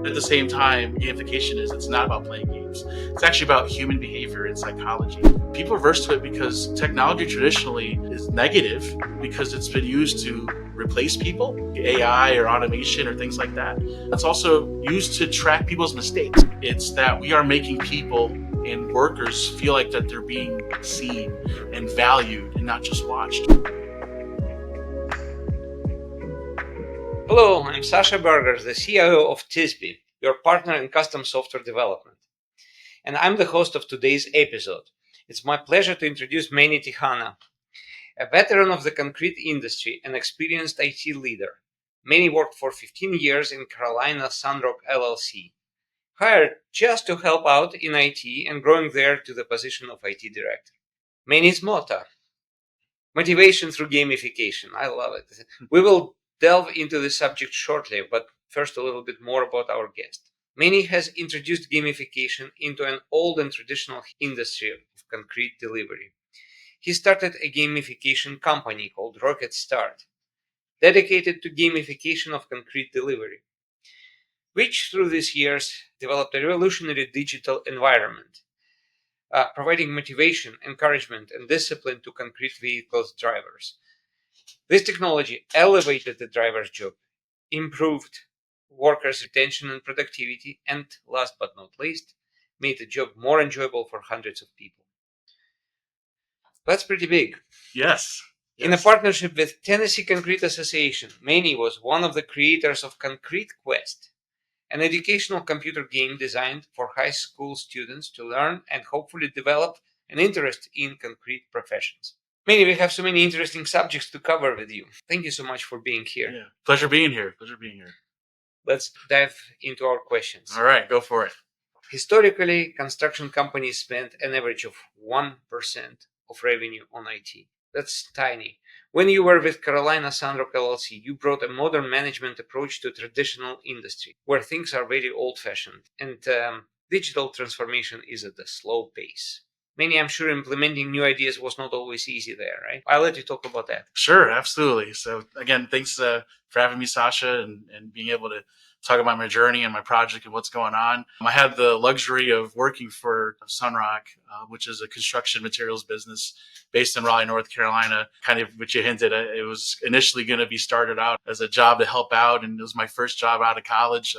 At the same time, gamification it's not about playing games. It's actually about human behavior and psychology. People are averse to it because technology traditionally is negative because it's been used to replace people, AI or automation or things like that. It's also used to track people's mistakes. It's that we are making people and workers feel like that they're being seen and valued and not just watched. Hello, I'm Sasha Birger, the CIO of Tizbi, your partner in custom software development. And I'm the host of today's episode. It's my pleasure to introduce Manny Tejano, a veteran of the concrete industry and experienced IT leader. Manny worked for 15 years in Carolina Sunrock LLC, hired just to help out in IT and growing there to the position of IT director. Manny's motto: motivation through gamification. I love it. We will delve into the subject shortly, but first a little bit more about our guest. Manny has introduced gamification into an old and traditional industry of concrete delivery. He started a gamification company called Rocket Start, dedicated to gamification of concrete delivery, which through these years developed a revolutionary digital environment, providing motivation, encouragement, and discipline to concrete vehicles drivers. This technology elevated the driver's job, improved workers' retention and productivity, and last but not least, made the job more enjoyable for hundreds of people. That's pretty big. Yes. In a partnership with Tennessee Concrete Association, Manny was one of the creators of Concrete Quest, an educational computer game designed for high school students to learn and hopefully develop an interest in concrete professions. Manny, we have so many interesting subjects to cover with you. Thank you so much for being here. Yeah. Pleasure being here. Let's dive into our questions. All right, go for it. Historically, construction companies spent an average of 1% of revenue on IT. That's tiny. When you were with Carolina Sunrock LLC, you brought a modern management approach to traditional industry, where things are very old-fashioned, and digital transformation is at a slow pace. Manny, I'm sure implementing new ideas was not always easy there, right? I'll let you talk about that. Sure, absolutely. So again, thanks for having me, Sasha, and being able to talk about my journey and my project and what's going on. I had the luxury of working for Sunrock, which is a construction materials business based in Raleigh, North Carolina. Kind of what you hinted at, it was initially going to be started out as a job to help out, and it was my first job out of college.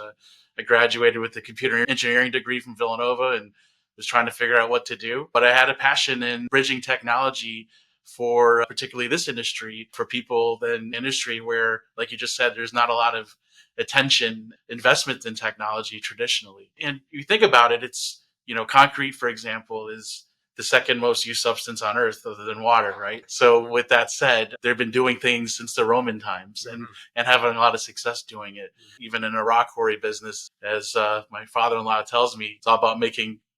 I graduated with a computer engineering degree from Villanova and was trying to figure out what to do. But I had a passion in bridging technology for particularly this industry, for people in industry where, like you just said, there's not a lot of attention, investment in technology traditionally. And you think about it, it's, concrete, for example, is the second most used substance on earth other than water, right? So with that said, they've been doing things since the Roman times and having a lot of success doing it. Even in a rock quarry business, as my father-in-law tells me, it's all about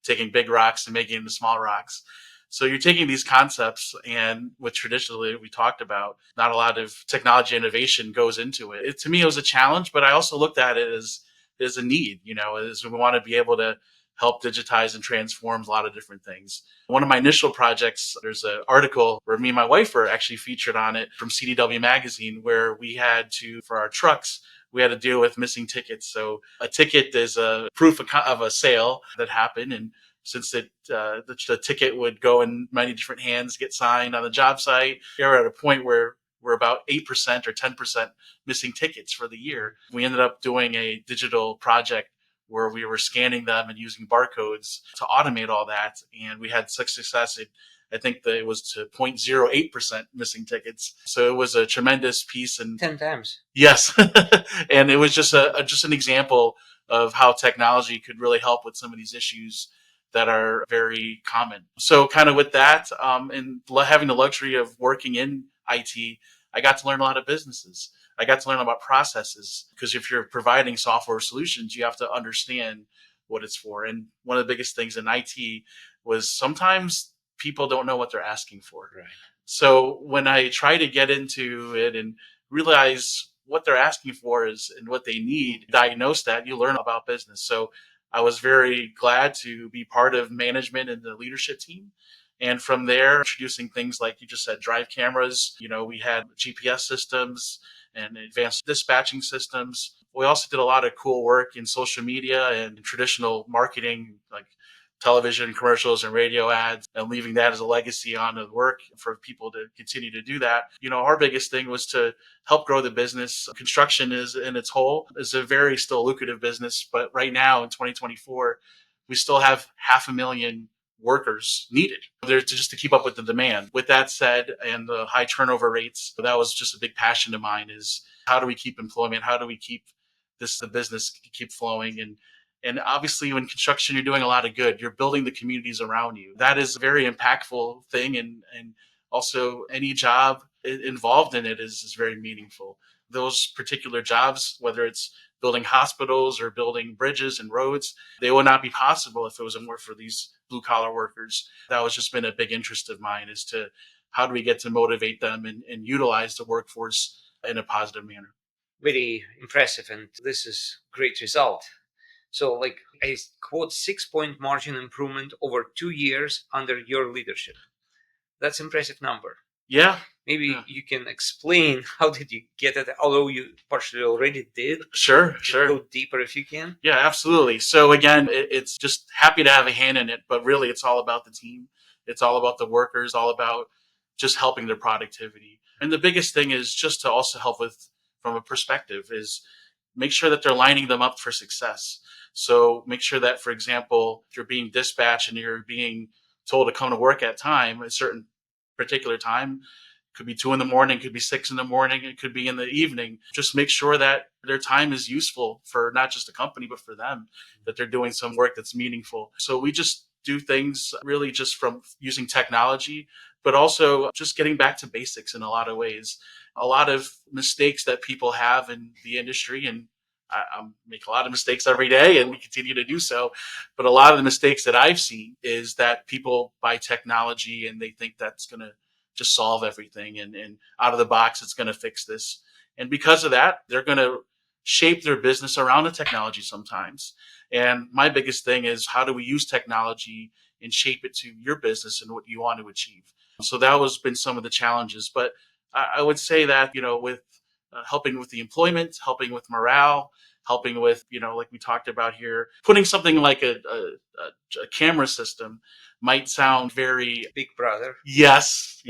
taking big rocks and making into small rocks. So you're taking these concepts, and what traditionally we talked about, not a lot of technology innovation goes into it. To me, it was a challenge, but I also looked at it as a need, as we want to be able to help digitize and transform a lot of different things. One of my initial projects, there's an article where me and my wife were actually featured on it from CDW magazine, where we had to, for our trucks, we had to deal with missing tickets. So a ticket is a proof of a sale that happened. And since the ticket would go in many different hands, get signed on the job site, we were at a point where we're about 8% or 10% missing tickets for the year. We ended up doing a digital project where we were scanning them and using barcodes to automate all that. And we had such success. I think that it was to 0.08% missing tickets. So it was a tremendous piece. And 10 times. Yes. And it was just an example of how technology could really help with some of these issues that are very common. So kind of with that, and having the luxury of working in IT, I got to learn a lot of businesses. I got to learn about processes, because if you're providing software solutions, you have to understand what it's for. And one of the biggest things in IT was sometimes people don't know what they're asking for. Right. So when I try to get into it and realize what they're asking for is and what they need, diagnose that, you learn about business. So I was very glad to be part of management and the leadership team. And from there, introducing things like you just said, drive cameras. We had GPS systems and advanced dispatching systems. We also did a lot of cool work in social media and traditional marketing, like television commercials and radio ads, and leaving that as a legacy on the work for people to continue to do that. Our biggest thing was to help grow the business. Construction is in its whole is a very still lucrative business, but right now in 2024, we still have 500,000 workers needed there just to keep up with the demand. With that said, and the high turnover rates, that was just a big passion of mine, is how do we keep employment? How do we keep the business keep flowing? And obviously, when construction, you're doing a lot of good. You're building the communities around you. That is a very impactful thing. And also, any job involved in it is very meaningful. Those particular jobs, whether it's building hospitals or building bridges and roads, they would not be possible if it wasn't more for these blue collar workers. That was just been a big interest of mine, is to how do we get to motivate them and utilize the workforce in a positive manner. Very impressive, and this is great result. So, like, I quote 6-point margin improvement over 2 years under your leadership. That's impressive number. Yeah. Maybe you can explain how did you get it, although you partially already did. Sure. Go deeper if you can. Yeah, absolutely. So again, it's just happy to have a hand in it, but really it's all about the team. It's all about the workers, all about just helping their productivity. And the biggest thing is just to also help with, from a perspective, is make sure that they're lining them up for success. So make sure that, for example, if you're being dispatched and you're being told to come to work at a certain particular time, could be 2 a.m, could be 6 a.m, it could be in the evening. Just make sure that their time is useful for not just the company, but for them, that they're doing some work that's meaningful. So we just do things really just from using technology, but also just getting back to basics in a lot of ways. A lot of mistakes that people have in the industry, and I make a lot of mistakes every day and we continue to do so. But a lot of the mistakes that I've seen is that people buy technology and they think that's going to just solve everything. And out of the box, it's going to fix this. And because of that, they're going to shape their business around the technology sometimes. And my biggest thing is, how do we use technology and shape it to your business and what you want to achieve? So that has been some of the challenges. But I would say that, with helping with the employment, helping with morale, helping with, like we talked about here, putting something like a camera system might sound very Big brother. Yes.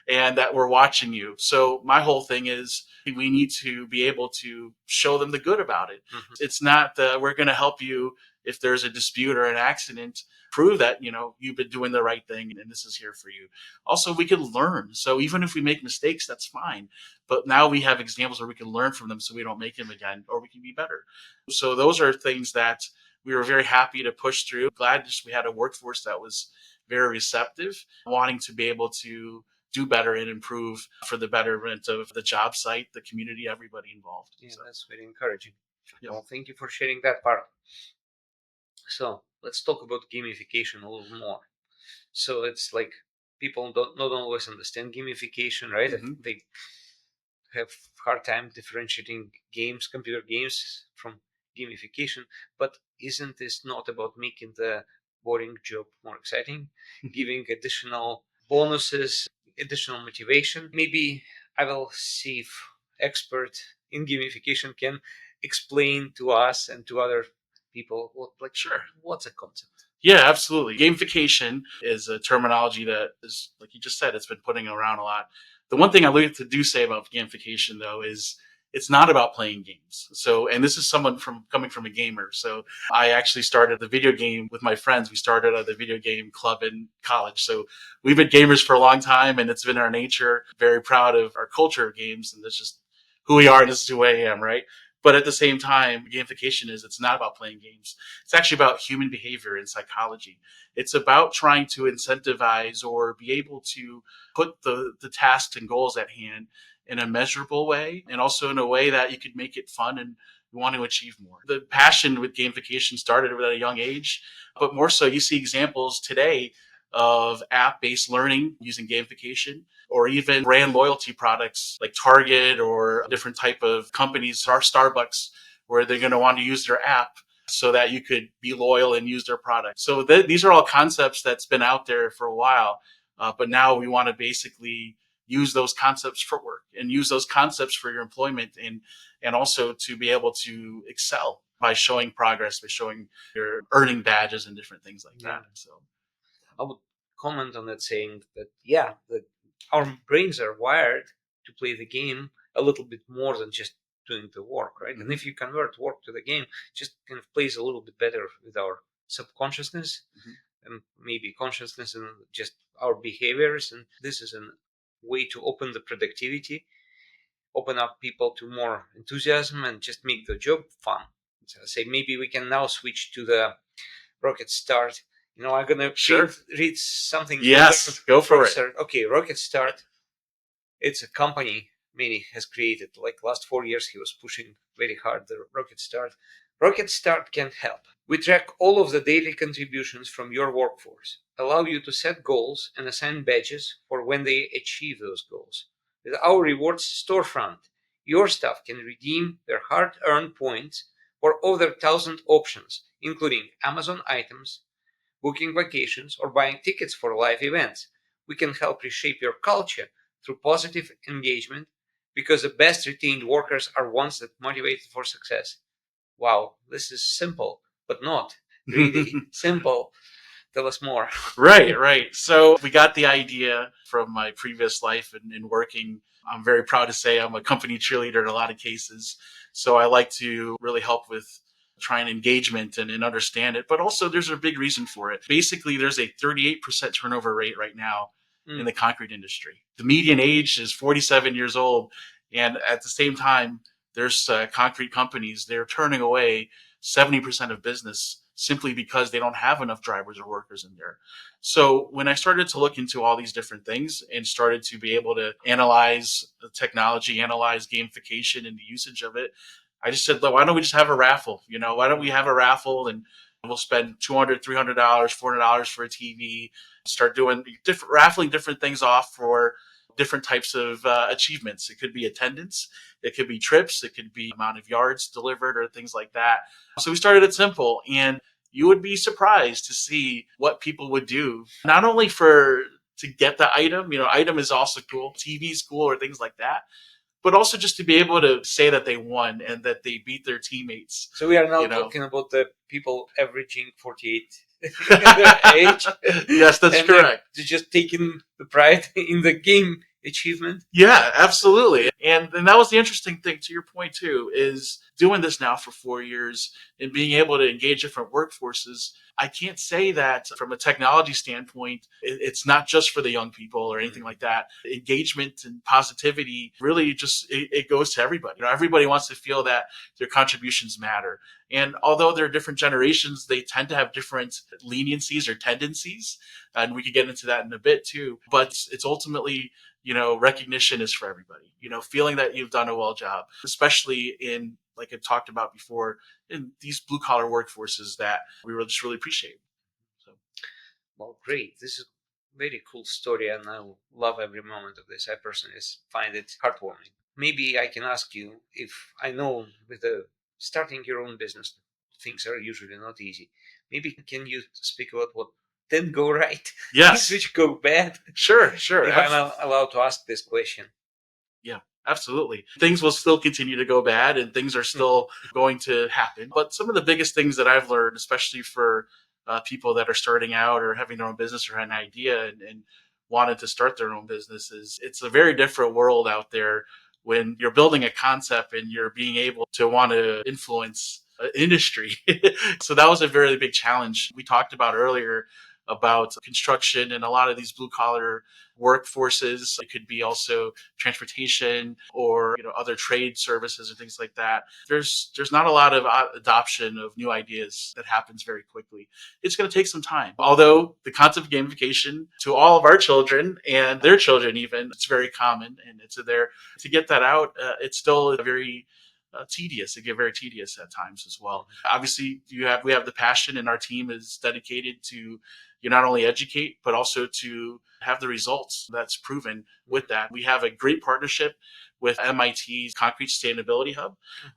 And that we're watching you. So my whole thing is, we need to be able to show them the good about it. Mm-hmm. It's not that we're going to help you if there's a dispute or an accident. Prove that, you've been doing the right thing and this is here for you. Also, we can learn. So even if we make mistakes, that's fine. But now we have examples where we can learn from them so we don't make them again, or we can be better. So those are things that we were very happy to push through. Glad we had a workforce that was very receptive, wanting to be able to do better and improve for the betterment of the job site, the community, everybody involved. Yeah, so that's very encouraging. Yeah. Well, thank you for sharing that part. So let's talk about gamification a little more. So it's like people don't always understand gamification, right? Mm-hmm. They have hard time differentiating computer games from gamification. But isn't this not about making the boring job more exciting, giving additional bonuses, additional motivation? Maybe I will see if expert in gamification can explain to us and to other people what's a concept. Yeah, absolutely. Gamification is a terminology that is, like you just said, it's been putting around a lot. The one thing I like to say about gamification, though, is it's not about playing games. So, and this is someone coming from a gamer. So I actually started the video game with my friends. We started at the video game club in college. So we've been gamers for a long time, and it's been our nature. Very proud of our culture of games, and that's just who we are, and this is who I am, right? But at the same time, gamification it's not about playing games. It's actually about human behavior and psychology. It's about trying to incentivize or be able to put the tasks and goals at hand in a measurable way, and also in a way that you could make it fun and you want to achieve more. The passion with gamification started at a young age, but more so, you see examples today of app-based learning using gamification, or even brand loyalty products like Target or different type of companies, or Starbucks, where they're going to want to use their app so that you could be loyal and use their product. So these are all concepts that's been out there for a while, but now we want to basically use those concepts for work and use those concepts for your employment, and also to be able to excel by showing progress, by showing your earning badges and different things like that. So I would comment on that saying that, our brains are wired to play the game a little bit more than just doing the work, right? And if you convert work to the game, just kind of plays a little bit better with our subconsciousness and maybe consciousness and just our behaviors. And this is a way to open the productivity, open up people to more enthusiasm, and just make the job fun. So I say maybe we can now switch to the Rocket Start. I'm gonna read something. Yes, go for it. Okay, Rocket Start. It's a company Manny has created. Like last 4 years, he was pushing very hard the Rocket Start. Rocket Start can help. We track all of the daily contributions from your workforce, allow you to set goals and assign badges for when they achieve those goals. With our rewards storefront, your staff can redeem their hard-earned points for over 1,000 options, including Amazon items, booking vacations, or buying tickets for live events. We can help reshape your culture through positive engagement, because the best retained workers are ones that motivated for success. Wow, this is simple, but not really simple. Tell us more. Right. So we got the idea from my previous life and working. I'm very proud to say I'm a company cheerleader in a lot of cases. So I like to really help with trying engagement and understand it. But also there's a big reason for it. Basically, there's a 38% turnover rate right now in the concrete industry. The median age is 47 years old. And at the same time, there's concrete companies, they're turning away 70% of business simply because they don't have enough drivers or workers in there. So when I started to look into all these different things and started to be able to analyze the technology, analyze gamification and the usage of it, I just said, why don't we just have a raffle? Why don't we have a raffle and we'll spend $200, $300, $400 for a TV, start doing raffling different things off for different types of achievements. It could be attendance, it could be trips, it could be amount of yards delivered or things like that. So we started it simple, and you would be surprised to see what people would do, not only to get the item, item is also cool, TV's cool or things like that, but also just to be able to say that they won and that they beat their teammates. So we are now talking about the people averaging 48 age. Yes, that's correct. They're just taking the pride in the game achievement. Yeah, absolutely. And that was the interesting thing, to your point too, is doing this now for 4 years and being able to engage different workforces. I can't say that from a technology standpoint, it's not just for the young people or anything like that. Engagement and positivity really just, it goes to everybody. Everybody wants to feel that their contributions matter. And although there are different generations, they tend to have different leniencies or tendencies. And we could get into that in a bit too. But it's ultimately, recognition is for everybody, feeling that you've done a well job, especially in, like I talked about before, in these blue collar workforces that we just really appreciate. So, well, great. This is a very cool story, and I love every moment of this. I personally find it heartwarming. Maybe I can ask you, if I know with starting your own business, things are usually not easy. Maybe can you speak about what didn't go right? Yes. Which go bad? Sure. If I'm allowed to ask this question. Yeah, absolutely. Things will still continue to go bad and things are still going to happen. But some of the biggest things that I've learned, especially for people that are starting out or having their own business or had an idea and wanted to start their own business, is it's a very different world out there when you're building a concept and you're being able to want to influence industry. So that was a very big challenge. We talked about earlier about construction and a lot of these blue collar workforces. It could be also transportation or other trade services or things like that. There's not a lot of adoption of new ideas that happens very quickly. It's going to take some time. Although the concept of gamification to all of our children and their children even, it's very common, and it's there to get that out. It's still very tedious. It get very tedious at times as well. Obviously, we have the passion, and our team is dedicated to not only educate but also to have the results that's proven with that. We have a great partnership with MIT's Concrete Sustainability Hub,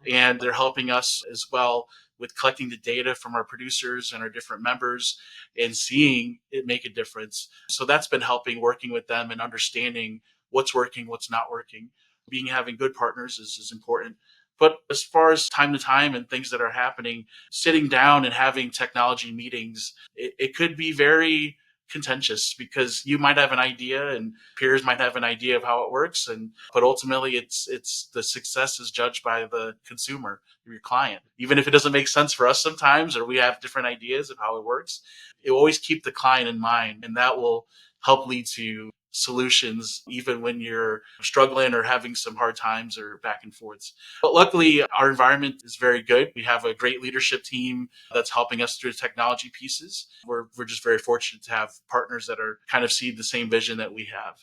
and they're helping us as well with collecting the data from our producers and our different members and seeing it make a difference. So that's been helping, working with them and understanding what's working, what's not working. Having good partners is important. But as far as time to time and things that are happening, sitting down and having technology meetings, it could be very contentious because you might have an idea and peers might have an idea of how it works, and but ultimately it's the success is judged by the consumer, your client. Even if it doesn't make sense for us sometimes, or we have different ideas of how it works, you always keep the client in mind, and that will help lead to solutions even when you're struggling or having some hard times or back and forths. But luckily, our environment is very good. We have a great leadership team that's helping us through the technology pieces. We're just very fortunate to have partners that are kind of see the same vision that we have.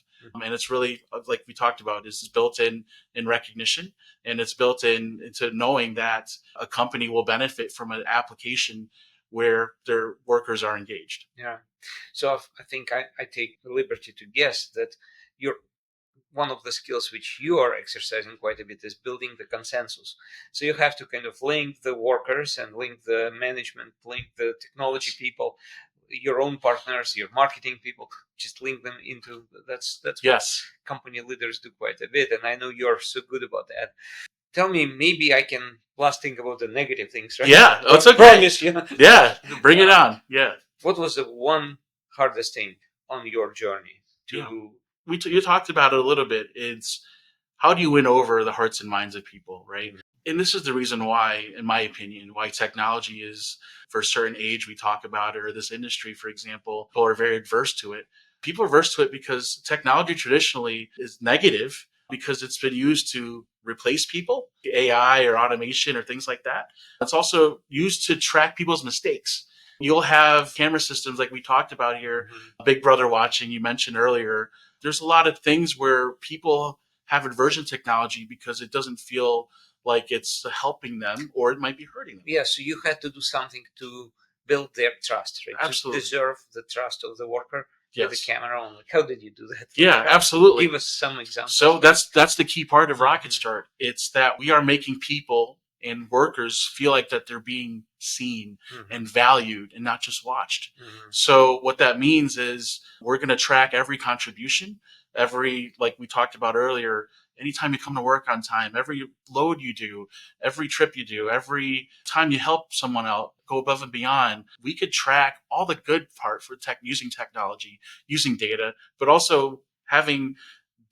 And it's really, like we talked about, is built in recognition, and it's built into knowing that a company will benefit from an application where their workers are engaged. Yeah. So I think I take the liberty to guess that you're one of the skills which you are exercising quite a bit is building the consensus. So you have to kind of link the workers and link the management, link the technology people, your own partners, your marketing people, just link them into that's Yes. what company leaders do quite a bit. And I know you're so good about that. Tell me, maybe I can last think about the negative things, right? Yeah, it's okay. Promise you. Yeah, bring it on. Yeah. What was the one hardest thing on your journey to? Yeah. You talked about it a little bit. It's how do you win over the hearts and minds of people, right? Mm-hmm. And this is the reason why, in my opinion, why technology is for a certain age we talk about, or this industry, for example, people are very adverse to it. People are averse to it because technology traditionally is negative because it's been used to replace people, AI or automation or things like that. It's also used to track people's mistakes. You'll have camera systems like we talked about here, Big Brother watching, you mentioned earlier. There's a lot of things where people have aversion to technology because it doesn't feel like it's helping them, or it might be hurting them. Yeah, so you had to do something to build their trust, right? Absolutely. To deserve the trust of the worker. Yes. With the camera on. How did you do that? Yeah, absolutely. Give us some examples. So that's the key part of Rocket Start. It's that we are making people and workers feel like that they're being seen and valued and not just watched. So what that means is we're going to track every contribution, like we talked about earlier, anytime you come to work on time, every load you do, every trip you do, every time you help someone out, go above and beyond. We could track all the good part for using technology, using data, but also having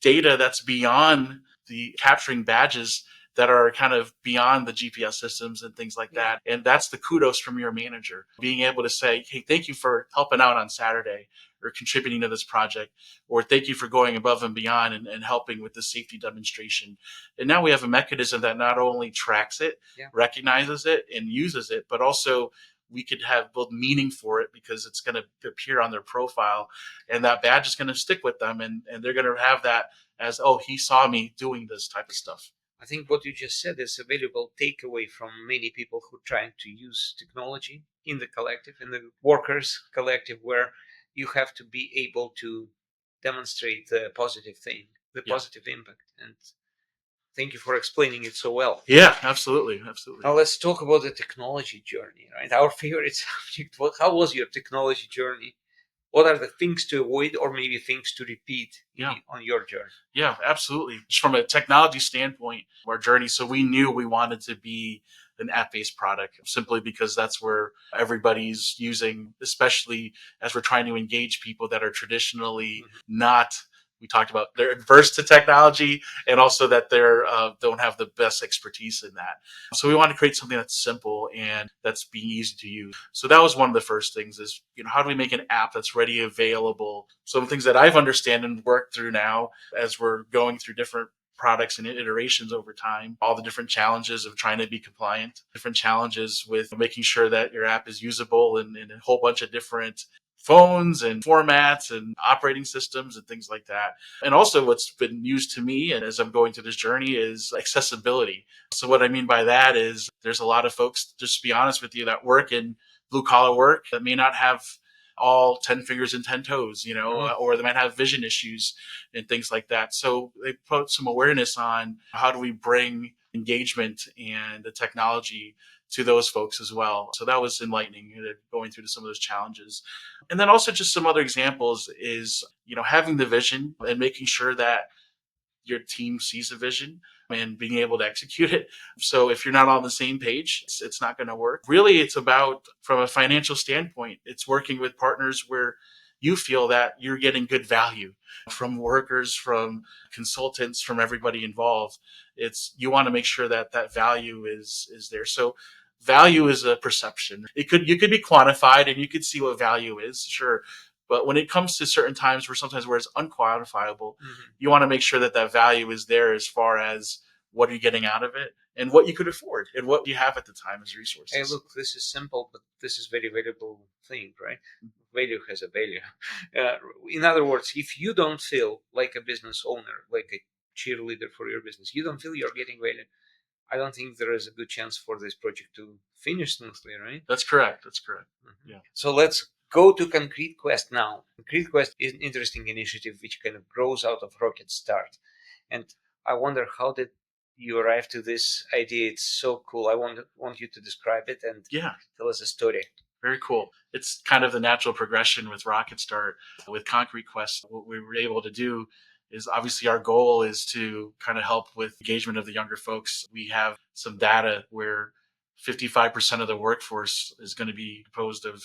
data that's beyond the capturing badges that are kind of beyond the GPS systems and things like that. And that's the kudos from your manager, being able to say, hey, thank you for helping out on Saturday or contributing to this project, or thank you for going above and beyond and helping with the safety demonstration. And now we have a mechanism that not only tracks it, recognizes it and uses it, but also we could have both meaning for it because it's going to appear on their profile, and that badge is going to stick with them, and they're going to have that as, oh, he saw me doing this type of stuff. I think what you just said is a valuable takeaway from many people who are trying to use technology in the collective, in the workers collective, where you have to be able to demonstrate the positive thing, the positive impact. And thank you for explaining it so well. Yeah, absolutely. Absolutely. Now let's talk about the technology journey, right? Our favorite subject. How was your technology journey? What are the things to avoid or maybe things to repeat on your journey? Yeah, absolutely. From a technology standpoint, our journey, so we knew we wanted to be an app-based product simply because that's where everybody's using, especially as we're trying to engage people that are traditionally not, we talked about, they're adverse to technology, and also that they're don't have the best expertise in that. So we want to create something that's simple and that's being easy to use. So that was one of the first things is, how do we make an app that's ready, available? Some things that I've understand and worked through now as we're going through different products and iterations over time, all the different challenges of trying to be compliant, different challenges with making sure that your app is usable in a whole bunch of different phones and formats and operating systems and things like that. And also what's been used to me, and as I'm going through this journey, is accessibility. So what I mean by that is there's a lot of folks, just to be honest with you, that work in blue collar work that may not have all 10 fingers and 10 toes, or they might have vision issues and things like that. So they put some awareness on how do we bring engagement and the technology to those folks as well. So that was enlightening, going through some of those challenges. And then also just some other examples is, having the vision and making sure that your team sees a vision and being able to execute it. So if you're not on the same page, it's not going to work. Really, it's about, from a financial standpoint, it's working with partners where you feel that you're getting good value from workers, from consultants, from everybody involved. It's, you want to make sure that that value is there. So value is a perception. You could be quantified and you could see what value is, sure. But when it comes to certain times where it's unquantifiable, you want to make sure that that value is there as far as what are you getting out of it and what you could afford and what you have at the time as resources. Hey, look, this is simple, but this is very valuable thing, right? Value has a value. In other words, if you don't feel like a business owner, like a cheerleader for your business, you don't feel you're getting value, I don't think there is a good chance for this project to finish smoothly, right? That's correct. Yeah. So let's go to Concrete Quest now. Concrete Quest is an interesting initiative which kind of grows out of Rocket Start. And I wonder, how did you arrive to this idea? It's so cool. I want you to describe it and tell us a story. Very cool. It's kind of the natural progression with Rocket Start. With Concrete Quest, what we were able to do is, obviously our goal is to kind of help with engagement of the younger folks. We have some data where 55% of the workforce is going to be composed of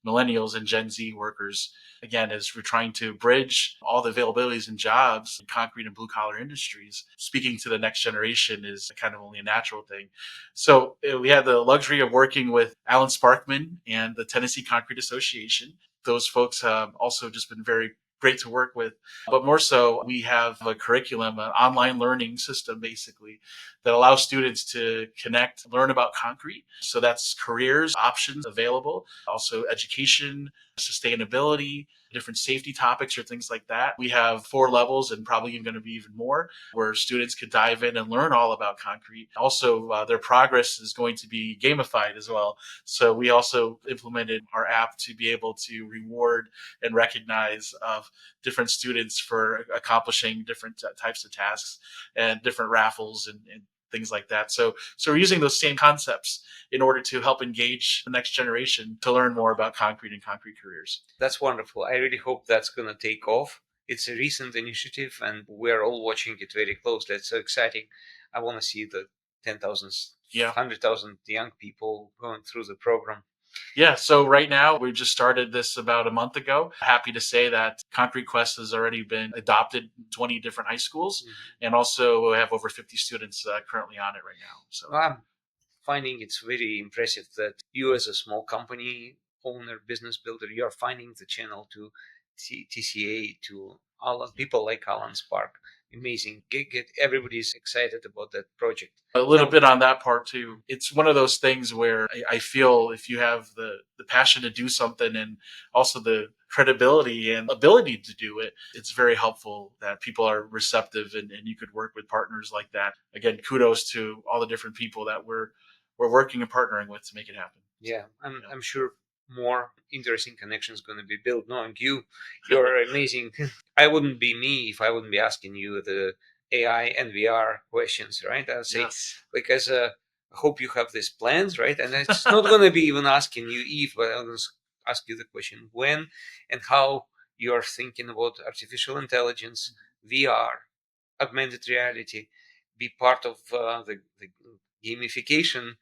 millennials and Gen Z workers. Again, as we're trying to bridge all the availabilities and jobs in concrete and blue collar industries, speaking to the next generation is kind of only a natural thing. So we had the luxury of working with Alan Sparkman and the Tennessee Concrete Association. Those folks have also just been very great to work with. But more so, we have a curriculum, an online learning system, basically, that allows students to connect, learn about concrete. So that's careers, options available, also education, sustainability, different safety topics or things like that. We have 4 levels and probably even going to be even more where students could dive in and learn all about concrete. Also, their progress is going to be gamified as well. So we also implemented our app to be able to reward and recognize different students for accomplishing different types of tasks and different raffles and things like that. So we're using those same concepts in order to help engage the next generation to learn more about concrete and concrete careers. That's wonderful. I really hope that's going to take off. It's a recent initiative and we're all watching it very closely. It's so exciting. I want to see the 10,000, 100,000 young people going through the program. Yeah, so right now we just started this about a month ago. Happy to say that Concrete Quest has already been adopted in 20 different high schools, and also we have over 50 students currently on it right now. So I'm finding it's very impressive that you, as a small company owner, business builder, you are finding the channel to TCA, to people like Alan Spark. Amazing. Get everybody's excited about that project. A little bit on that part too. It's one of those things where I feel if you have the passion to do something and also the credibility and ability to do it, it's very helpful that people are receptive and you could work with partners like that. Again, kudos to all the different people that we're working and partnering with to make it happen. Yeah, I'm sure more interesting connections going to be built. Knowing you, you're amazing. I wouldn't be me if I wouldn't be asking you the AI and VR questions, right? I'll say, because I hope you have these plans, right? And it's not going to be even asking you if, but I'll just ask you the question when and how you're thinking about artificial intelligence, VR, augmented reality, be part of the gamification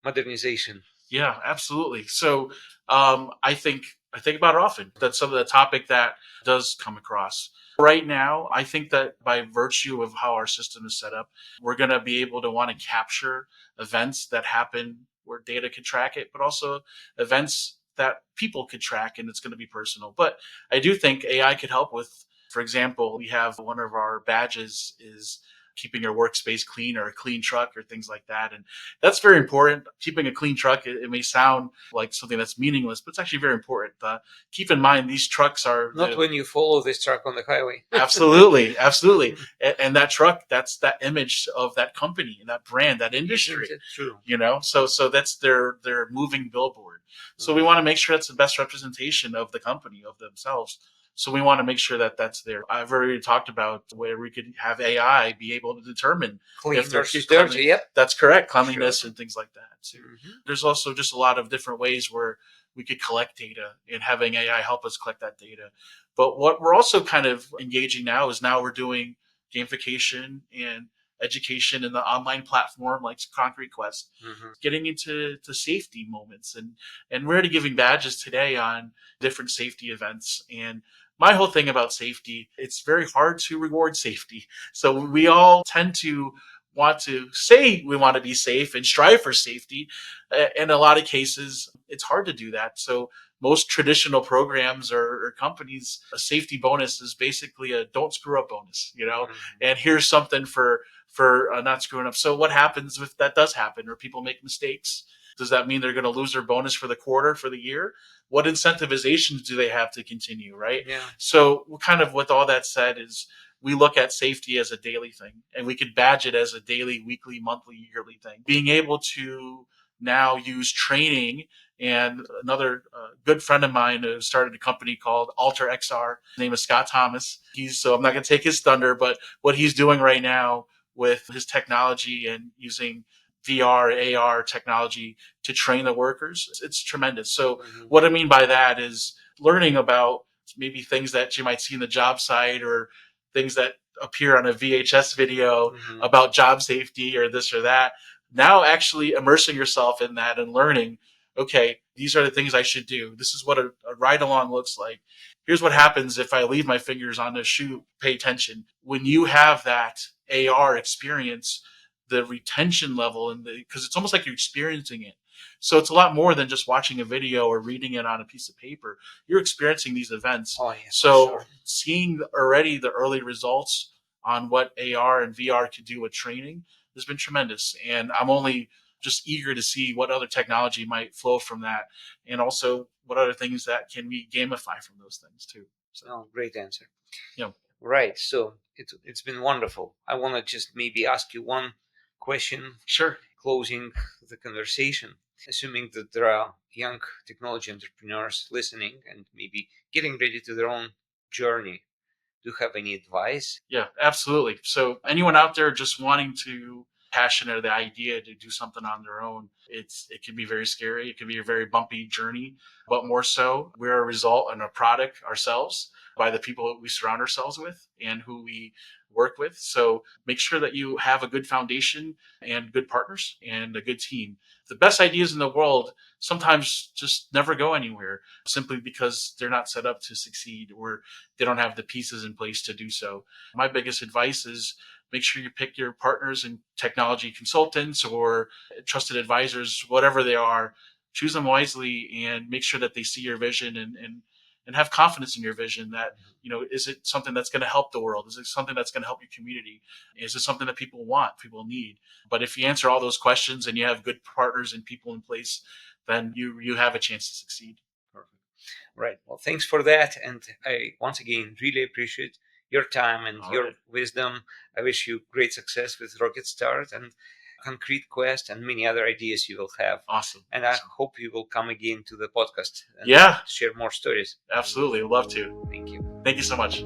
modernization. Yeah, absolutely. So I think about it often. That's some of the topic that does come across. Right now, I think that by virtue of how our system is set up, we're going to be able to want to capture events that happen where data can track it, but also events that people could track, and it's going to be personal. But I do think AI could help with, for example, we have one of our badges is keeping your workspace clean or a clean truck or things like that. And that's very important. Keeping a clean truck, it may sound like something that's meaningless, but it's actually very important. Keep in mind, these trucks are... Not when you follow this truck on the highway. Absolutely. And that truck, that's that image of that company and that brand, that industry. True. You know, so that's their moving billboard. So we want to make sure that's the best representation of the company, of themselves. So we want to make sure that that's there. I've already talked about where we could have AI be able to determine if there's dirty. Yep, that's correct. Cleanliness and things like that. So there's also just a lot of different ways where we could collect data and having AI help us collect that data. But what we're also kind of engaging now is we're doing gamification and education in the online platform like Concrete Quest, getting into safety moments and we're already giving badges today on different safety events. And my whole thing about safety, it's very hard to reward safety. So we all tend to want to say we want to be safe and strive for safety. In a lot of cases, it's hard to do that. So most traditional programs or companies, a safety bonus is basically a don't screw up bonus, and here's something for not screwing up. So what happens if that does happen or people make mistakes? Does that mean they're going to lose their bonus for the quarter, for the year? What incentivizations do they have to continue, right? Yeah. So kind of with all that said is we look at safety as a daily thing, and we could badge it as a daily, weekly, monthly, yearly thing. Being able to now use training, and another good friend of mine who started a company called Alter XR. His name is Scott Thomas. So I'm not going to take his thunder, but what he's doing right now with his technology and using VR, AR technology to train the workers, it's tremendous. So what I mean by that is learning about maybe things that you might see in the job site or things that appear on a VHS video about job safety or this or that. Now actually immersing yourself in that and learning, okay, these are the things I should do. This is what a ride along looks like. Here's what happens if I leave my fingers on the shoe. Pay attention. When you have that AR experience, the retention level and because it's almost like you're experiencing it. So it's a lot more than just watching a video or reading it on a piece of paper. You're experiencing these events. Oh, yeah, so sure. Seeing already the early results on what AR and VR can do with training has been tremendous. And I'm only just eager to see what other technology might flow from that, and also what other things that can we gamify from those things too. So, great answer. Yeah. Right. So it's been wonderful. I want to just maybe ask you one question. Sure. Closing the conversation. Assuming that there are young technology entrepreneurs listening and maybe getting ready to their own journey, do you have any advice? Yeah, absolutely. So anyone out there just wanting to passionate of the idea to do something on their own, it can be very scary. It can be a very bumpy journey, but more so, we're a result and a product ourselves by the people that we surround ourselves with and who we work with. So make sure that you have a good foundation and good partners and a good team. The best ideas in the world sometimes just never go anywhere simply because they're not set up to succeed or they don't have the pieces in place to do so. My biggest advice is make sure you pick your partners and technology consultants or trusted advisors, whatever they are. Choose them wisely and make sure that they see your vision and have confidence in your vision that, is it something that's going to help the world? Is it something that's going to help your community? Is it something that people want, people need? But if you answer all those questions and you have good partners and people in place, then you have a chance to succeed. Perfect. Right. Well, thanks for that. And I, once again, really appreciate your time and your wisdom. I wish you great success with Rocket Start and Concrete Quest and many other ideas you will have. Awesome. And I hope you will come again to the podcast and share more stories. Absolutely. I'd love to. Thank you. Thank you so much.